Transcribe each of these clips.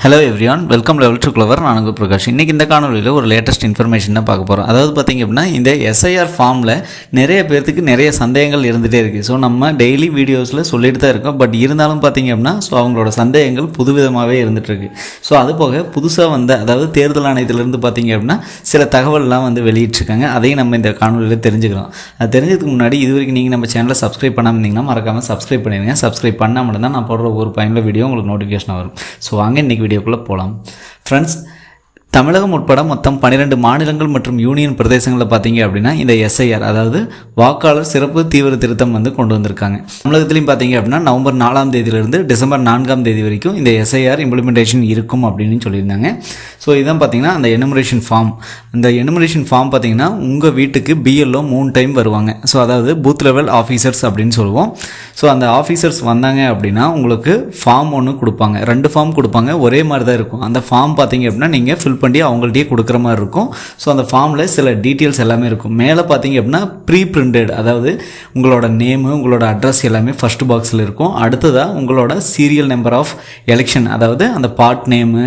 Hello everyone, welcome level to clever. நான் உங்கள் பிரகாஷ். இன்றைக்கி இந்த காணொலியில் ஒரு லேட்டஸ்ட் இன்ஃபர்மேஷன் தான் பார்க்க போகிறோம். அதாவது பார்த்திங்க அப்படின்னா, இந்த எஸ்ஐஆர் ஃபார்மில் நிறைய பேர்த்துக்கு நிறைய சந்தேகங்கள் இருந்துகிட்டே இருக்குது. ஸோ நம்ம டெய்லி வீடியோஸில் சொல்லிட்டு தான் இருக்கோம். பட் இருந்தாலும் பார்த்திங்க அப்படின்னா, ஸோ அவங்களோட சந்தேகங்கள் புதுவிதமாகவே இருந்துகிட்ருக்கு. ஸோ அது போக புதுசாக அதாவது தேர்தல் ஆணையத்திலேருந்து பார்த்திங்க அப்படின்னா சில தகவல்லாம் வெளியிட்டிருக்காங்க. அதையும் நம்ம இந்த காணொலியில் தெரிஞ்சுக்கிறோம். அது தெரிஞ்சதுக்கு முன்னாடி இது வரைக்கும் நீங்கள் நம்ம சேனலை சப்ஸ்கிரைப் பண்ணாமல் இருந்தீங்கன்னா மறக்காமல் சப்ஸ்கிரைப் பண்ணிடுங்க. சப்ஸ்கிரைப் பண்ணாமல் தான் நான் போடுற ஒரு பயனுள்ள வீடியோ உங்களுக்கு நோட்டிஃபிகேஷன் வரும். ஸோ வாங்க இன்றைக்கி வீடியோக்குள்ளே போகலாம். ஃப்ரெண்ட்ஸ், தமிழகம் உட்பட மொத்தம் 12 மாநிலங்கள் மற்றும் யூனியன் பிரதேசங்களில் பார்த்தீங்க அப்படின்னா இந்த எஸ்ஐஆர் அதாவது வாக்காளர் சிறப்பு தீவிர திருத்தம் கொண்டு வந்திருக்காங்க. தமிழகத்திலையும் பார்த்தீங்க அப்படின்னா நவம்பர் 4ஆம் தேதியிலிருந்து டிசம்பர் 4ஆம் தேதி வரைக்கும் இந்த எஸ்ஐஆர் இம்ப்ளிமெண்டேஷன் இருக்கும் அப்படின்னு சொல்லியிருந்தாங்க. ஸோ இதான் பார்த்தீங்கன்னா அந்த எனுமரேஷன் ஃபார்ம். இந்த எனுமரேஷன் ஃபார்ம் பார்த்தீங்கன்னா உங்கள் வீட்டுக்கு பிஎல்ஓ 3 டைம் வருவாங்க. ஸோ அதாவது பூத் லெவல் ஆஃபீஸர்ஸ் அப்படின்னு சொல்லுவோம். ஸோ அந்த ஆஃபீஸர்ஸ் வந்தாங்க அப்படின்னா உங்களுக்கு ஃபார்ம் ஒன்று கொடுப்பாங்க. 2 ஃபார்ம் கொடுப்பாங்க, ஒரே மாதிரி தான் இருக்கும். அந்த ஃபார்ம் பார்த்தீங்க அப்படின்னா நீங்கள் ஃபில் பண்ணி அவங்கள்ட்டே கொடுக்குற மாதிரி இருக்கும். ஸோ அந்த ஃபார்மில் சில டீட்டெயில்ஸ் எல்லாமே இருக்கும். மேலே பார்த்தீங்க அப்படின்னா ப்ரீ பிரிண்டட், அதாவது உங்களோட நேமு, உங்களோட அட்ரஸ் எல்லாமே ஃபர்ஸ்ட் பாக்ஸில் இருக்கும். அடுத்ததாக உங்களோட சீரியல் நம்பர் ஆஃப் எலெக்ஷன், அதாவது அந்த பார்ட் நேமு,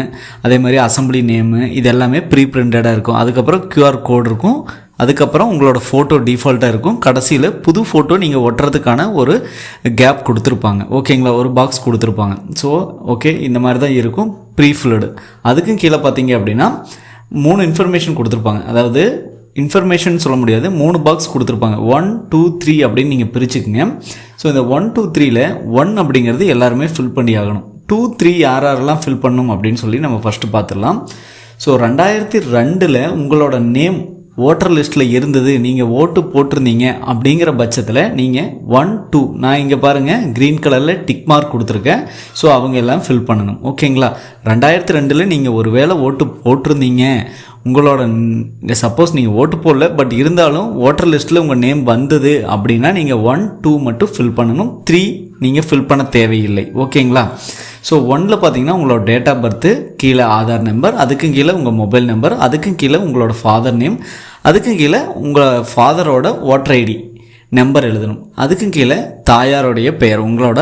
அதே மாதிரி அசம்பிளி நேமு, இது எல்லாமே ப்ரீ பிரிண்டடாக இருக்கும். அதுக்கப்புறம் QR கோட் இருக்கும். அதுக்கப்புறம் உங்களோட ஃபோட்டோ டிஃபால்ட்டாக இருக்கும். கடைசியில் புது ஃபோட்டோ நீங்கள் ஒட்டுறதுக்கான ஒரு கேப் கொடுத்துருப்பாங்க. ஓகேங்களா, ஒரு பாக்ஸ் கொடுத்துருப்பாங்க. ஸோ ஓகே, இந்த மாதிரி தான் இருக்கும் ப்ரீஃபில்டு. அதுக்கும் கீழே பார்த்தீங்க அப்படின்னா 3 இன்ஃபர்மேஷன் கொடுத்துருப்பாங்க. அதாவது இன்ஃபர்மேஷன் சொல்ல முடியாது, 3 பாக்ஸ் கொடுத்துருப்பாங்க. 1, 2, 3 அப்படின்னு நீங்கள் பிரிச்சுக்குங்க. ஸோ இந்த 1, 2, 3ல் 1 அப்படிங்கிறது எல்லாருமே ஃபில் பண்ணி ஆகணும். 2, 3 யாரெல்லாம் ஃபில் பண்ணணும் அப்படின்னு சொல்லி நம்ம ஃபஸ்ட்டு பார்த்துடலாம். ஸோ 2002 உங்களோட நேம் ஓட்டர் லிஸ்ட்டில் இருந்தது, நீங்கள் ஓட்டு போட்டிருந்தீங்க அப்படிங்கிற பட்சத்தில் நீங்கள் 1, 2 நான் இங்கே பாருங்கள் க்ரீன் கலரில் டிக் மார்க் கொடுத்துருக்கேன். ஸோ அவங்க எல்லாம் ஃபில் பண்ணணும். ஓகேங்களா, 2002 நீங்கள் ஒரு வேளை ஓட்டு போட்டிருந்தீங்க, உங்களோட சப்போஸ் நீங்கள் ஓட்டு போடல பட் இருந்தாலும் ஓட்டர் லிஸ்ட்டில் உங்கள் நேம் வந்தது அப்படின்னா நீங்கள் 1, 2 மட்டும் ஃபில் பண்ணணும். 3 நீங்கள் ஃபில் பண்ண தேவையில்லை. ஓகேங்களா. ஸோ 1ல் பார்த்தீங்கன்னா உங்களோட டேட் ஆஃப் பர்த்து, கீழே ஆதார் நம்பர், அதுக்கும் கீழே உங்கள் மொபைல் நம்பர், அதுக்கும் கீழே உங்களோட ஃபாதர் நேம், அதுக்கும் கீழே உங்கள் ஃபாதரோட ஓட்டர் ஐடி நம்பர் எழுதணும். அதுக்கும் கீழே தாயாரோடைய பெயர், உங்களோட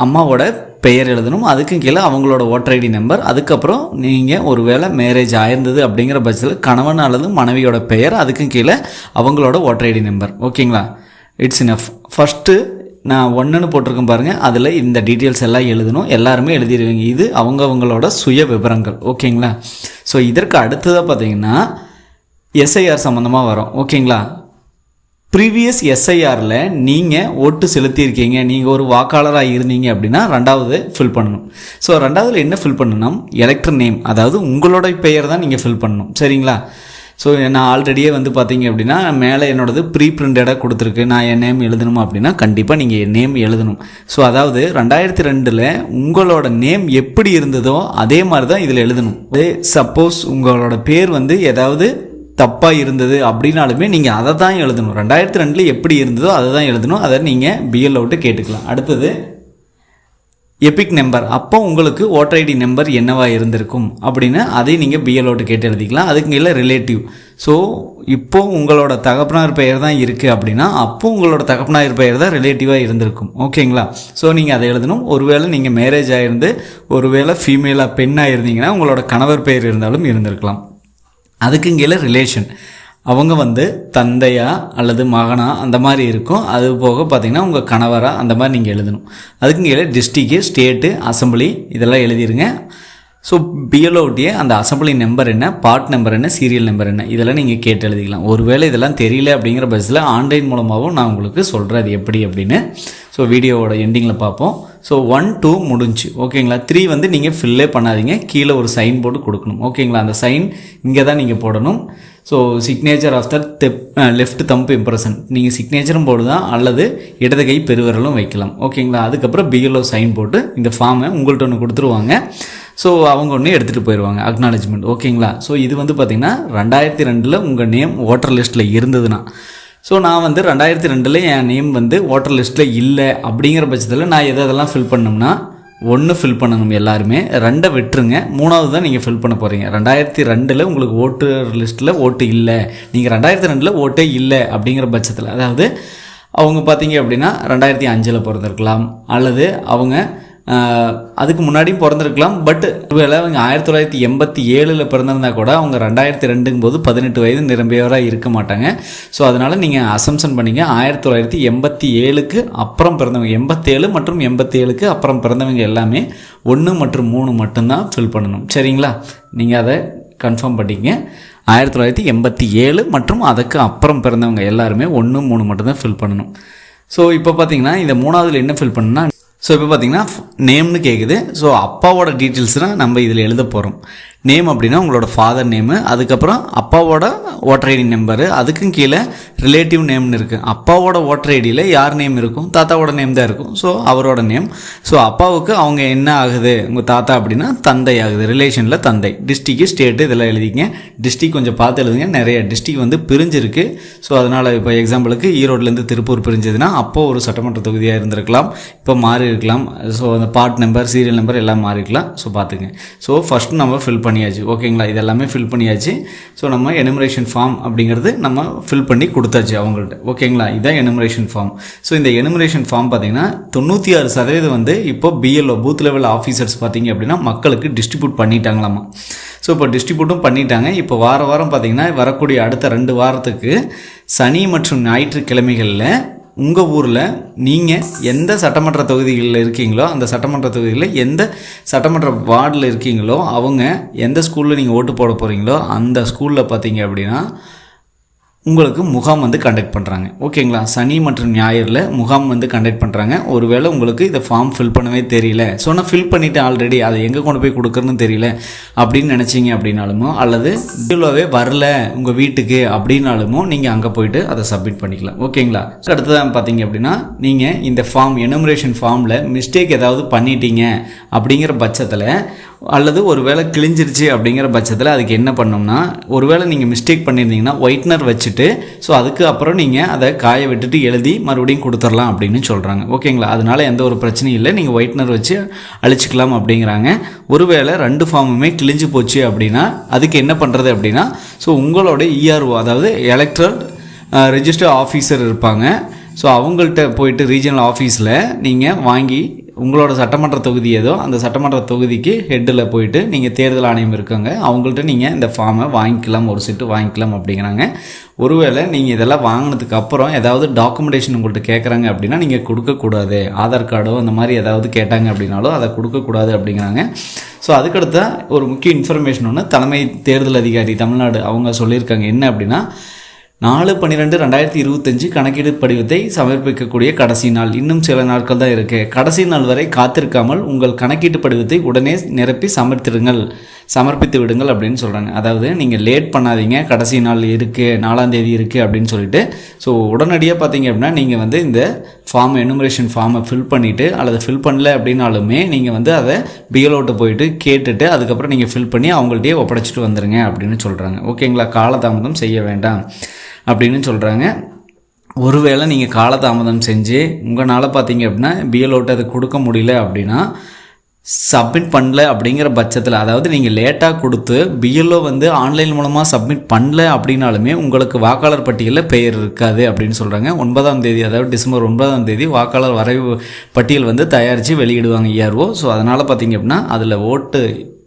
அம்மாவோட பெயர் எழுதணும். அதுக்கும் கீழே அவங்களோட ஓட்டர் ஐடி நம்பர். அதுக்கப்புறம் நீங்கள் ஒரு வேளை மேரேஜ் ஆயிருந்தது அப்படிங்கிற பட்சத்தில் கணவன் அல்லது மனைவியோட பெயர், அதுக்கும் கீழே அவங்களோட ஓட்டர் ஐடி நம்பர். ஓகேங்களா, இட்ஸ் இனஃப். ஃபஸ்ட்டு நான் 1ன்னு போட்டிருக்கேன் பாருங்கள், அதில் இந்த டீட்டெயில்ஸ் எல்லாம் எழுதணும். எல்லாருமே எழுதிடுவீங்க. இது அவங்களோட சுய விவரங்கள். ஓகேங்களா. ஸோ இதற்கு அடுத்ததாக பார்த்தீங்கன்னா எஸ்ஐஆர் சம்மந்தமாக வரும். ஓகேங்களா. ப்ரீவியஸ் எஸ்ஐஆரில் நீங்கள் ஓட்டு செலுத்தியிருக்கீங்க, நீங்கள் ஒரு வாக்காளராக இருந்தீங்க அப்படின்னா 2வது ஃபில் பண்ணணும். ஸோ 2வதுல என்ன ஃபில் பண்ணணும், எலெக்டர் நேம், அதாவது உங்களோட பெயர் தான் நீங்கள் ஃபில் பண்ணணும். சரிங்களா. ஸோ நான் ஆல்ரெடியே பார்த்தீங்க அப்படின்னா மேலே என்னோடது ப்ரீ பிரிண்டடாக கொடுத்துருக்கு. நான் என் நேம் எழுதணுமா அப்படின்னா கண்டிப்பாக நீங்கள் என் நேம் எழுதணும். ஸோ அதாவது 2002 உங்களோட நேம் எப்படி இருந்ததோ அதே மாதிரி தான் இதில் எழுதணும். சப்போஸ் உங்களோட பேர் ஏதாவது தப்பாக இருந்தது அப்படின்னாலுமே நீங்கள் அதை தான் எழுதணும். 2002 எப்படி இருந்ததோ அதை தான் எழுதணும். அதை நீங்கள் பிஎல்ஓட்டு கேட்டுக்கலாம். அடுத்தது எபிக் நம்பர். அப்போ உங்களுக்கு ஓட்டர் ஐடி நம்பர் என்னவாக இருந்திருக்கும் அப்படின்னு அதை நீங்கள் பிஎல்ஓட்டு கேட்டு எழுதிக்கலாம். அதுக்கு இல்லை ரிலேட்டிவ். ஸோ இப்போது உங்களோட தகப்பனார் பெயர் தான் இருக்குது அப்படின்னா அப்போது உங்களோட தகப்பனார் பெயர் தான் ரிலேட்டிவாக இருந்திருக்கும். ஓகேங்களா. ஸோ நீங்கள் அதை எழுதணும். ஒருவேளை நீங்கள் மேரேஜ் ஆகிருந்து ஒருவேளை ஃபீமேலாக பெண்ணாக இருந்தீங்கன்னா உங்களோட கணவர் பெயர் இருந்தாலும் இருந்திருக்கலாம். அதுக்கு கீழே ரிலேஷன், அவங்க தந்தையா அல்லது மகனா அந்த மாதிரி இருக்கும். அது போக பார்த்திங்கன்னா உங்கள் கணவரா அந்த மாதிரி நீங்கள் எழுதணும். அதுக்கு கீழே டிஸ்ட்ரிக்டு, ஸ்டேட்டு, அசம்பிளி இதெல்லாம் எழுதிருங்க. ஸோ பிஎல்ஓட்டியே அந்த அசம்பிளி நம்பர் என்ன, பார்ட் நம்பர் என்ன, சீரியல் நம்பர் என்ன, இதெல்லாம் நீங்கள் கேட்டு எழுதிக்கலாம். ஒருவேளை இதெல்லாம் தெரியல அப்படிங்கிற பட்சத்தில் ஆன்லைன் மூலமாகவும் நான் உங்களுக்கு சொல்கிறேன் அது எப்படி அப்படின்னு. ஸோ வீடியோவோட எண்டிங்கில் பார்ப்போம். ஸோ 1, 2 முடிஞ்சு. ஓகேங்களா. 3 நீங்கள் ஃபில்லே பண்ணாதீங்க, கீழே ஒரு சைன் போட்டு கொடுக்கணும். ஓகேங்களா. அந்த சைன் இங்கே தான் நீங்கள் போடணும். So signature of the left thumb impression, நீங்கள் சிக்னேச்சரும் போடுதான் அல்லது இடது கை பெருவிரலும் வைக்கலாம். ஓகேங்களா. அதுக்கப்புறம் பிஎல்ஓ சைன் போட்டு இந்த ஃபார்மை உங்கள்கிட்ட ஒன்று கொடுத்துருவாங்க. ஸோ அவங்க ஒன்று எடுத்துகிட்டு போயிடுவாங்க, அக்னாலஜ்மெண்ட். ஓகேங்களா. ஸோ இது பார்த்திங்கன்னா 2002 உங்கள் நேம் ஓட்டர் லிஸ்ட்டில் இருந்ததுன்னா, ஸோ நான் 2002 என் நேம் ஓட்டர் லிஸ்ட்டில் இல்லை அப்படிங்கிற பட்சத்தில் நான் எதெல்லாம் ஃபில் பண்ணோம்னா 1 ஃபில் பண்ணணும் எல்லாருமே, 2 விட்டுருங்க, 3வது தான் நீங்கள் ஃபில் பண்ண போகிறீங்க. 2002 உங்களுக்கு ஓட்டர் லிஸ்ட்டில் ஓட்டு இல்லை, நீங்கள் 2002 ஓட்டே இல்லை அப்படிங்கிற பட்சத்தில், அதாவது அவங்க பார்த்தீங்க அப்படின்னா 2005 பிறந்திருக்கலாம் அல்லது அவங்க அதுக்கு முன்னாடியும் பிறந்திருக்கலாம். பட் ஒருவேளை அவங்க 1987 பிறந்திருந்தா கூட அவங்க 2002ங்கும் போது 18 வயது நிரம்பியவராக இருக்க மாட்டாங்க. ஸோ அதனால் நீங்கள் அசம்ஷன் பண்ணிங்க 1987க்கு அப்புறம் பிறந்தவங்க, 87 மற்றும் 87க்கு அப்புறம் பிறந்தவங்க எல்லாமே 1 மற்றும் 3 மட்டும்தான் ஃபில் பண்ணணும். சரிங்களா? நீங்கள் அதை கன்ஃபார்ம் பண்ணிங்க. 1987 மற்றும் அதுக்கு அப்புறம் பிறந்தவங்க எல்லாருமே 1, 3 மட்டும்தான் ஃபில் பண்ணணும். ஸோ இப்போ பார்த்தீங்கன்னா இந்த 3வதுல என்ன ஃபில் பண்ணணும்னா, ஸோ இப்போ பார்த்தீங்கன்னா நேம்னு கேட்குது. ஸோ அப்பாவோட டீட்டெயில்ஸ்னால் நம்ம இதில் எழுத போகிறோம். நேம் அப்படின்னா உங்களோட ஃபாதர் நேமு, அதுக்கப்புறம் அப்பாவோட ஓட்டர் ஐடி நம்பரு, அதுக்கும் கீழே ரிலேட்டிவ் நேம்னு இருக்குது. அப்பாவோட ஓட்டர் ஐடியில் யார் நேம் இருக்கும்? தாத்தாவோட நேம் தான் இருக்கும். ஸோ அவரோட நேம். ஸோ அப்பாவுக்கு அவங்க என்ன ஆகுது? உங்கள் தாத்தா அப்படின்னா தந்தை ஆகுது, ரிலேஷனில் தந்தை. டிஸ்ட்ரிக்ட், ஸ்டேட்டு இதெல்லாம் எழுதிங்க. டிஸ்ட்ரிக் கொஞ்சம் பார்த்து எழுதுங்க, நிறைய டிஸ்ட்ரிக் வந்து பிரிஞ்சிருக்கு. ஸோ அதனால் இப்போ எக்ஸாம்பிளுக்கு ஈரோட்லேருந்து திருப்பூர் பிரிஞ்சதுன்னா அப்போ ஒரு சட்டமன்ற தொகுதியாக இருந்திருக்கலாம், இப்போ மாறி இருக்கலாம். ஸோ அந்த பார்ட் நம்பர், சீரியல் நம்பர் எல்லாம் மாறிக்கலாம். ஸோ பார்த்துங்க. ஸோ ஃபஸ்ட்டு நம்ம ஃபில் பண்ணியாச்சு. ஓகேங்களா? இதெல்லாமே ஃபில் பண்ணியாச்சு. ஸோ நம்ம எனுமரேஷன் ஃபார்ம் அப்படிங்கிறது நம்ம ஃபில் பண்ணி கொடுத்தாச்சு அவங்கள்ட்ட. ஓகேங்களா? இதுதான் எனுமரேஷன் ஃபார்ம். ஸோ இந்த எனுமரேஷன் ஃபார்ம் பார்த்தீங்கன்னா 96% வந்து இப்போ பிஎல்ஓ பூத் லெவல் ஆஃபீஸர்ஸ் பார்த்தீங்க அப்படின்னா மக்களுக்கு டிஸ்ட்ரிபியூட் பண்ணிட்டாங்களாமா. ஸோ இப்போ டிஸ்ட்ரிபியூட்டும் பண்ணிட்டாங்க. இப்போ வாரம் பார்த்தீங்கன்னா வரக்கூடிய அடுத்த 2 வாரத்துக்கு சனி மற்றும் ஞாயிற்றுக்கிழமைகளில் உங்கள் ஊரில் நீங்கள் எந்த சட்டமன்ற தொகுதிகளில் இருக்கீங்களோ அந்த சட்டமன்ற தொகுதியில் எந்த சட்டமன்ற வார்டில் இருக்கீங்களோ அவங்க எந்த ஸ்கூலில் நீங்கள் ஓட்டு போட போகிறீங்களோ அந்த ஸ்கூலில் பார்த்தீங்க அப்படின்னா உங்களுக்கு முகாம் வந்து கண்டக்ட் பண்ணுறாங்க. ஓகேங்களா? சனி மற்றும் ஞாயிறில் முகாம் வந்து கண்டக்ட் பண்ணுறாங்க. ஒருவேளை உங்களுக்கு இந்த ஃபார்ம் ஃபில் பண்ணவே தெரியல, ஸோ நான் ஃபில் பண்ணிவிட்டு ஆல்ரெடி அதை எங்கே கொண்டு போய் கொடுக்குறதுன்னு தெரியல அப்படின்னு நினச்சிங்க அப்படின்னாலுமோ, அல்லது இவ்வளோவே வரல உங்கள் வீட்டுக்கு அப்படின்னாலுமோ நீங்கள் அங்கே போய்ட்டு அதை சப்மிட் பண்ணிக்கலாம். ஓகேங்களா? அடுத்ததான் பார்த்தீங்க அப்படின்னா நீங்கள் இந்த ஃபார்ம் எனுமரேஷன் ஃபார்மில் மிஸ்டேக் ஏதாவது பண்ணிட்டீங்க அப்படிங்கிற பட்சத்தில், அல்லது ஒரு வேளை கிழிஞ்சிருச்சு அப்படிங்கிற பட்சத்தில் அதுக்கு என்ன பண்ணோம்னா, ஒருவேளை நீங்கள் மிஸ்டேக் பண்ணியிருந்தீங்கன்னா ஒயிட்னர் வச்சுட்டு ஸோ அதுக்கு அப்புறம் நீங்கள் அதை காய விட்டுட்டு எழுதி மறுபடியும் கொடுத்துடலாம் அப்படின்னு சொல்கிறாங்க. ஓகேங்களா? அதனால் எந்த ஒரு பிரச்சனையும் இல்லை, நீங்கள் ஒயிட்னர் வச்சு அழிச்சிக்கலாம் அப்படிங்கிறாங்க. ஒருவேளை 2 ஃபார்முமே கிழிஞ்சு போச்சு அப்படின்னா அதுக்கு என்ன பண்ணுறது அப்படின்னா, ஸோ உங்களோட இஆர்ஓ அதாவது எலக்ட்ரல் ரெஜிஸ்டர் ஆஃபீஸர் இருப்பாங்க. ஸோ அவங்கள்ட்ட போயிட்டு ரீஜனல் ஆஃபீஸில் நீங்கள் வாங்கி உங்களோட சட்டமன்ற தொகுதி ஏதோ அந்த சட்டமன்ற தொகுதிக்கு ஹெட்டில் போயிட்டு நீங்கள் தேர்தல் ஆணையம் இருக்காங்க அவங்கள்ட்ட நீங்கள் இந்த ஃபார்மை வாங்கிக்கலாம், ஒரு செட்டு வாங்கிக்கலாம் அப்படிங்கிறாங்க. ஒருவேளை நீங்கள் இதெல்லாம் வாங்கினதுக்கு அப்புறம் ஏதாவது டாக்குமெண்டேஷன் உங்கள்கிட்ட கேட்குறாங்க அப்படின்னா நீங்கள் கொடுக்கக்கூடாது. ஆதார் கார்டோ அந்த மாதிரி ஏதாவது கேட்டாங்க அப்படின்னாலும் அதை கொடுக்கக்கூடாது அப்படிங்கிறாங்க. ஸோ அதுக்கடுத்த ஒரு முக்கிய இன்ஃபர்மேஷன் ஒன்று தலைமை தேர்தல் அதிகாரி தமிழ்நாடு அவங்க சொல்லியிருக்காங்க. என்ன அப்படின்னா, 4/12/2025 கணக்கீடு படிவத்தை சமர்ப்பிக்கக்கூடிய கடைசி நாள். இன்னும் சில நாட்கள் தான் இருக்குது. கடைசி நாள் வரை காத்திருக்காமல் உங்கள் கணக்கீட்டு படிவத்தை உடனே நிரப்பி சமர்ப்பித்து விடுங்கள் அப்படின்னு சொல்கிறாங்க. அதாவது நீங்கள் லேட் பண்ணாதீங்க, கடைசி நாள் இருக்குது, 4ஆம் தேதி இருக்குது அப்படின்னு சொல்லிட்டு. ஸோ உடனடியாக பார்த்தீங்க அப்படின்னா நீங்கள் வந்து இந்த ஃபார்ம் எனுமரேஷன் ஃபார்மை ஃபில் பண்ணிவிட்டு, அல்லது ஃபில் பண்ணல அப்படின்னாலுமே நீங்கள் வந்து அதை பிஎல்ஓட்ட போயிட்டு கேட்டுட்டு அதுக்கப்புறம் நீங்கள் ஃபில் பண்ணி அவங்கள்ட்டயே ஒப்படைச்சிட்டு வந்துடுங்க அப்படின்னு சொல்கிறாங்க. ஓகேங்களா? காலதாமதம் செய்ய வேண்டாம் அப்படின்னு சொல்கிறாங்க. ஒருவேளை நீங்கள் காலதாமதம் செஞ்சு உங்களால் பார்த்தீங்க அப்படின்னா பிஎல்ஓட்ட அதை கொடுக்க முடியல அப்படின்னா, சப்மிட் பண்ணல அப்படிங்கிற பட்சத்தில், அதாவது நீங்கள் லேட்டாக கொடுத்து பிஎல்ஓ வந்து ஆன்லைன் மூலமாக சப்மிட் பண்ணல அப்படின்னாலுமே உங்களுக்கு வாக்காளர் பட்டியலில் பெயர் இருக்காது அப்படின்னு சொல்கிறாங்க. 9ஆம் தேதி, அதாவது டிசம்பர் 9ஆம் தேதி வாக்காளர் வரைவு பட்டியல் வந்து தயாரித்து வெளியிடுவாங்க இஆர்ஓ. ஸோ அதனால் பார்த்தீங்க அப்படின்னா அதில் ஓட்டு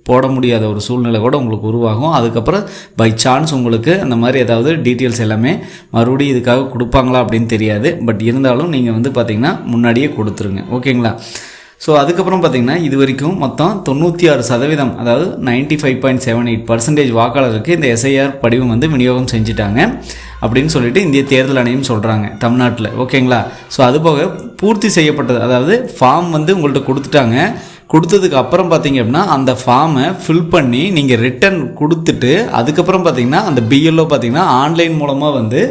போட முடியாத ஒரு சூழ்நிலை கூட உங்களுக்கு உருவாகும். அதுக்கப்புறம் பை சான்ஸ் உங்களுக்கு அந்த மாதிரி ஏதாவது டீட்டெயில்ஸ் எல்லாமே மறுபடியும் இதுக்காக கொடுப்பாங்களா அப்படின்னு தெரியாது. பட் இருந்தாலும் நீங்கள் வந்து பார்த்திங்கன்னா முன்னாடியே கொடுத்துருங்க. ஓகேங்களா? ஸோ அதுக்கப்புறம் பார்த்திங்கன்னா இது வரைக்கும் மொத்தம் 96%, அதாவது 95.78% வாக்காளருக்கு இந்த எஸ்ஐஆர் படிவம் வந்து விநியோகம் செஞ்சுட்டாங்க அப்படின்னு சொல்லிட்டு இந்திய தேர்தல் ஆணையம் சொல்கிறாங்க தமிழ்நாட்டில். ஓகேங்களா? ஸோ அதுபோக பூர்த்தி செய்யப்பட்டது, அதாவது ஃபார்ம் வந்து உங்கள்கிட்ட கொடுத்துட்டாங்க. கொடுத்ததுக்கு அப்புறம் பார்த்தீங்க அப்படின்னா அந்த ஃபார்மை ஃபில் பண்ணி நீங்கள் ரிட்டன் கொடுத்துட்டு அதுக்கப்புறம் பார்த்தீங்கன்னா அந்த பிஎல்ஓ பார்த்தீங்கன்னா ஆன்லைன் மூலமாக வந்து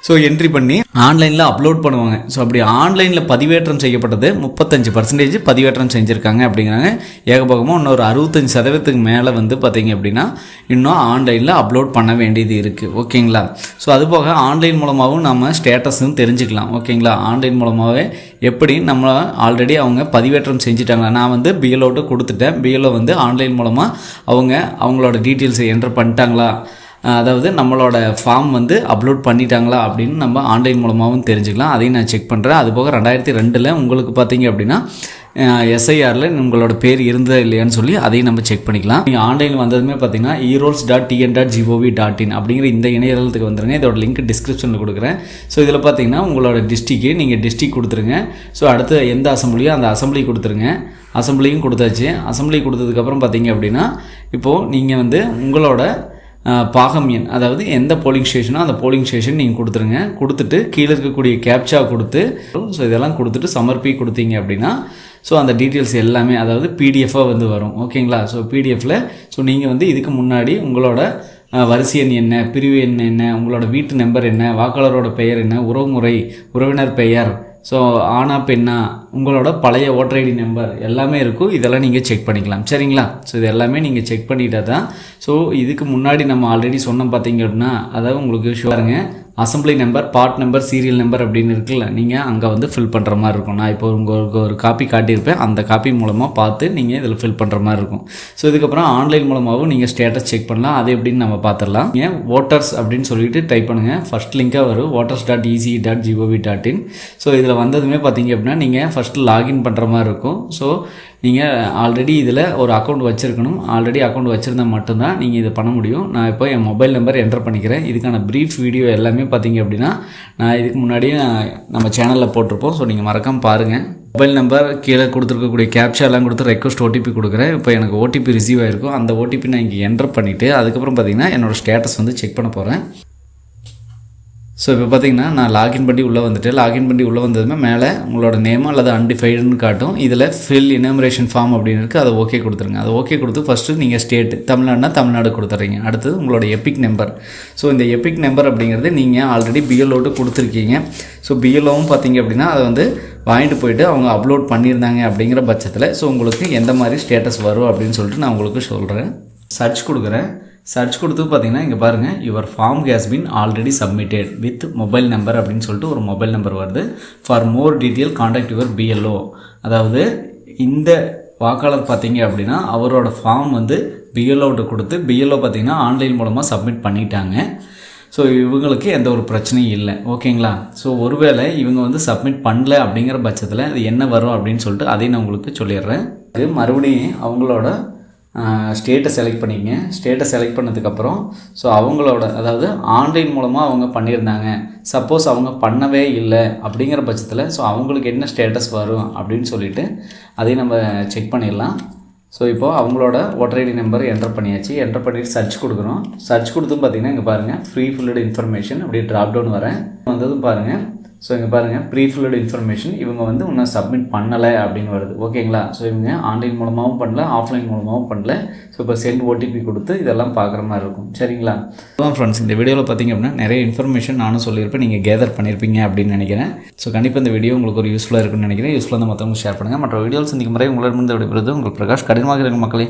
ஸோ என்ட்ரி பண்ணி ஆன்லைனில் அப்லோட் பண்ணுவாங்க. ஸோ அப்படி ஆன்லைனில் பதிவேற்றம் செய்யப்பட்டது 35% பதிவேற்றம் செஞ்சுருக்காங்க அப்படிங்கிறாங்க. ஏகபோகமாக இன்னொரு 65% மேலே வந்து பார்த்திங்க அப்படின்னா இன்னும் ஆன்லைனில் அப்லோட் பண்ண வேண்டியது இருக்குது. ஓகேங்களா? ஸோ அதுபோக ஆன்லைன் மூலமாகவும் நம்ம ஸ்டேட்டஸும் தெரிஞ்சுக்கலாம். ஓகேங்களா? ஆன்லைன் மூலமாகவே எப்படி நம்ம ஆல்ரெடி அவங்க பதிவேற்றம் செஞ்சுட்டாங்களா, நான் வந்து பிஎல்ஓட்ட கொடுத்துட்டேன், பிஎல்ஓ வந்து ஆன்லைன் மூலமாக அவங்களோட டீட்டெயில்ஸை என்ட்ரு பண்ணிட்டாங்களா, அதாவது நம்மளோட ஃபார்ம் வந்து அப்லோட் பண்ணிட்டாங்களா அப்படின்னு நம்ம ஆன்லைன் மூலமாகவும் தெரிஞ்சுக்கலாம். அதையும் நான் செக் பண்ணுறேன். அதுபோக 2002 உங்களுக்கு பார்த்தீங்க அப்படின்னா எஸ்ஐஆரில் உங்களோட பேர் இருந்ததா இல்லையான்னு சொல்லி அதையும் நம்ம செக் பண்ணிக்கலாம். நீங்கள் ஆன்லைனில் வந்ததுமே பார்த்தீங்கன்னா erolls.tn.gov.in அப்படிங்கிற இந்த இணையதளத்துக்கு வந்துடுங்க. இதோட லிங்க் டிஸ்கிரிப்ஷனில் கொடுக்குறேன். ஸோ இதில் பார்த்தீங்கன்னா உங்களோட டிஸ்ட்ரிக்கு நீங்கள் டிஸ்ட்ரிக் கொடுத்துருங்க. ஸோ அடுத்து எந்த அசம்பிளியோ அந்த அசம்பிளி கொடுத்துருங்க. அசம்பிளியும் கொடுத்தாச்சு. அசம்பிளி கொடுத்ததுக்கப்புறம் பார்த்தீங்க அப்படின்னா இப்போது நீங்கள் வந்து உங்களோட பாகம் எண், அதாவது எந்த போலிங் ஸ்டேஷனோ அந்த போலிங் ஸ்டேஷன் நீங்கள் கொடுத்துருங்க. கொடுத்துட்டு கீழே இருக்கக்கூடிய கேப்சா கொடுத்து ஸோ இதெல்லாம் கொடுத்துட்டு சமர்ப்பி கொடுத்தீங்க அப்படின்னா ஸோ அந்த டீட்டெயில்ஸ் எல்லாமே அதாவது பிடிஎஃபாக வந்து வரும். ஓகேங்களா? ஸோ பிடிஎஃப்பில் ஸோ நீங்கள் வந்து இதுக்கு முன்னாடி உங்களோட வரிசை எண் என்ன, பிரிவு எண் என்ன, உங்களோட வீட்டு நம்பர் என்ன, வாக்காளரோட பெயர் என்ன, உறவுமுறை, உறவினர் பெயர், ஸோ ஆனா பெண்ணா, உங்களோட பழைய ஓட்டர் ஐடி நம்பர் எல்லாமே இருக்கும். இதெல்லாம் நீங்கள் செக் பண்ணிக்கலாம். சரிங்களா? ஸோ இது எல்லாமே நீங்கள் செக் பண்ணிட்டா தான். ஸோ இதுக்கு முன்னாடி நம்ம ஆல்ரெடி சொன்னோம் பார்த்தீங்க அப்படின்னா அதாவது உங்களுக்கு ஷுவருங்க assembly number, part number, serial number அப்படின்னு இருக்குல்ல, நீங்கள் அங்கே வந்து ஃபில் பண்ணுற மாதிரி இருக்கும். நான் இப்போ உங்களுக்கு ஒரு காப்பி காட்டியிருப்பேன். அந்த காப்பி மூலமாக பார்த்து நீங்கள் இதில் ஃபில் பண்ணுற மாதிரி இருக்கும். ஸோ இதுக்கப்புறம் ஆன்லைன் மூலமாகவும் நீங்கள் ஸ்டேட்டஸ் செக் பண்ணலாம். அது எப்படின்னு நம்ம பார்த்துடலாம். நீங்கள் ஓட்டர்ஸ் அப்படின்னு சொல்லிட்டு டைப் பண்ணுங்கள். ஃபஸ்ட் லிங்காக வரும் voters.ec.gov.in. ஸோ இதில் வந்ததுமே பார்த்தீங்க அப்படின்னா நீங்கள் ஃபஸ்ட்டு லாகின் பண்ணுற மாதிரி இருக்கும். ஸோ நீங்கள் ஆல்ரெடி இதில் ஒரு அக்கௌண்ட் வச்சுருக்கணும். ஆல்ரெடி அக்கௌண்ட் வச்சுருந்தால் மட்டும்தான் நீங்கள் இதை பண்ண முடியும். நான் இப்போ என் மொபைல் நம்பர் என்டர் பண்ணிக்கிறேன். இதுக்கான ப்ரீஃப் வீடியோ எல்லாமே பார்த்தீங்க அப்படின்னா நான் இதுக்கு முன்னாடியே நம்ம சேனலில் போட்டிருப்போம். ஸோ நீங்கள் மறக்காமல் பாருங்கள். மொபைல் நம்பர் கீழே கொடுத்துருக்கக்கூடிய கேப்சா எல்லாம் கொடுத்து ரெக்வஸ்ட் ஓடிபி கொடுக்குறேன். இப்போ எனக்கு ஓடிபி ரிசீவ் ஆகிருக்கும். அந்த ஓடிபி நான் இங்கே என்டர் பண்ணிவிட்டு அதுக்கப்புறம் பார்த்தீங்கன்னா என்னோடய ஸ்டேட்டஸ் வந்து செக் பண்ண போகிறேன். ஸோ இப்போ பார்த்தீங்கன்னா நான் லாகின் பண்ணி உள்ளே வந்துட்டு லாகின் பண்ணி உள்ளே வந்ததுமே மேலே உங்களோட நேம் அல்லது அன்டிஃபைடுன்னு காட்டும். இதில் ஃபில் இனமரேஷன் ஃபார்ம் அப்படின்னு இருக்குது. அதை ஓகே கொடுத்துருங்க. அதை ஓகே கொடுத்து ஃபஸ்ட்டு நீங்கள் ஸ்டேட்டு தமிழ்நாடுனா தமிழ்நாடு கொடுத்துட்றீங்க. அடுத்தது உங்களோட எபிக் நம்பர். ஸோ இந்த எபிக் நம்பர் அப்படிங்கிறது நீங்கள் ஆல்ரெடி பிஎல்ஓட்டு கொடுத்துருக்கீங்க. ஸோ பிஎல்ஓவும் பார்த்தீங்க அப்படின்னா அதை வந்து வாங்கிட்டு போயிட்டு அவங்க அப்லோட் பண்ணியிருந்தாங்க அப்படிங்கிற பட்சத்தில் ஸோ உங்களுக்கு எந்த மாதிரி ஸ்டேட்டஸ் வரும் அப்படின்னு சொல்லிட்டு நான் உங்களுக்கு சொல்கிறேன். சர்ச் கொடுக்குறேன். சர்ச் கொடுத்து பார்த்தீங்கன்னா இங்கே பாருங்கள், your form has been already submitted with mobile number அப்படின்னு சொல்லிட்டு ஒரு மொபைல் நம்பர் வருது. For more detail contact your BLO. அதாவது இந்த வாக்காளர் பார்த்தீங்க அப்படின்னா அவரோட ஃபார்ம் வந்து பிஎல்ஓட்ட கொடுத்து பிஎல்ஓ பார்த்தீங்கன்னா ஆன்லைன் மூலமாக சப்மிட் பண்ணிட்டாங்க. ஸோ இவங்களுக்கு எந்த ஒரு பிரச்சனையும் இல்லை. ஓகேங்களா? ஸோ ஒருவேளை இவங்க வந்து சப்மிட் பண்ணல அப்படிங்கிற பட்சத்தில் அது என்ன வரும் அப்படின்னு சொல்லிட்டு அதையும் நான் உங்களுக்கு சொல்லிடுறேன். இது மறுபடியும் அவங்களோட ஸ்டேட்டை செலக்ட் பண்ணிக்கங்க. ஸ்டேட்டை செலக்ட் பண்ணதுக்கப்புறம் ஸோ அவங்களோட அதாவது ஆன்லைன் மூலமாக அவங்க பண்ணியிருந்தாங்க. சப்போஸ் அவங்க பண்ணவே இல்லை அப்படிங்கிற பட்சத்தில் ஸோ அவங்களுக்கு என்ன ஸ்டேட்டஸ் வரும் அப்படின்னு சொல்லிட்டு அதையும் நம்ம செக் பண்ணிடலாம். ஸோ இப்போது அவங்களோட ஓட்டர் ஐடி நம்பர் என்டர் பண்ணியாச்சு. என்டர் பண்ணிவிட்டு சர்ச் கொடுக்குறோம். சர்ச் கொடுத்தும் பார்த்திங்கன்னா இங்கே பாருங்கள் ஃப்ரீ ஃபில்டு இன்ஃபர்மேஷன் அப்படி ட்ராப் டவுன் வரேன் வந்ததும் பாருங்கள். ஸோ இங்கே பாருங்கள் ப்ரீ ஃபில்டு இன்ஃபர்மேஷன் இவங்க வந்து இன்னும் சப்மிட் பண்ணலை அப்படின்னு வருது. ஓகேங்களா? ஸோ இவங்க ஆன்லைன் மூலமாகவும் பண்ணல, ஆஃப்லைன் மூலமாகவும் பண்ணல. ஸோ இப்போ சென்ட் ஓடிபி கொடுத்து இதெல்லாம் பார்க்குற மாதிரி இருக்கும். சரிங்களா? அதான் ஃப்ரெண்ட்ஸ், இந்த வீடியோவில் பார்த்திங்க அப்படின்னா நிறைய இன்ஃபர்மேஷன் நானும் சொல்லியிருப்பேன், நீங்கள் கேதர் பண்ணியிருப்பீங்க அப்படின்னு நினைக்கிறேன். ஸோ கண்டிப்பாக இந்த வீடியோ உங்களுக்கு ஒரு யூஸ்ஃபுல்லாக இருக்குன்னு நினைக்கிறேன். யூஸ்ஃபுல்லாக மற்றவங்க ஷேர் பண்ணுங்கள். மற்ற வீடியோவில் சந்திக்கும் முறை உங்களிடமிருந்து விடைபெறுவது உங்கள் பிரகாஷ். கடினமாக இருக்க மக்களே.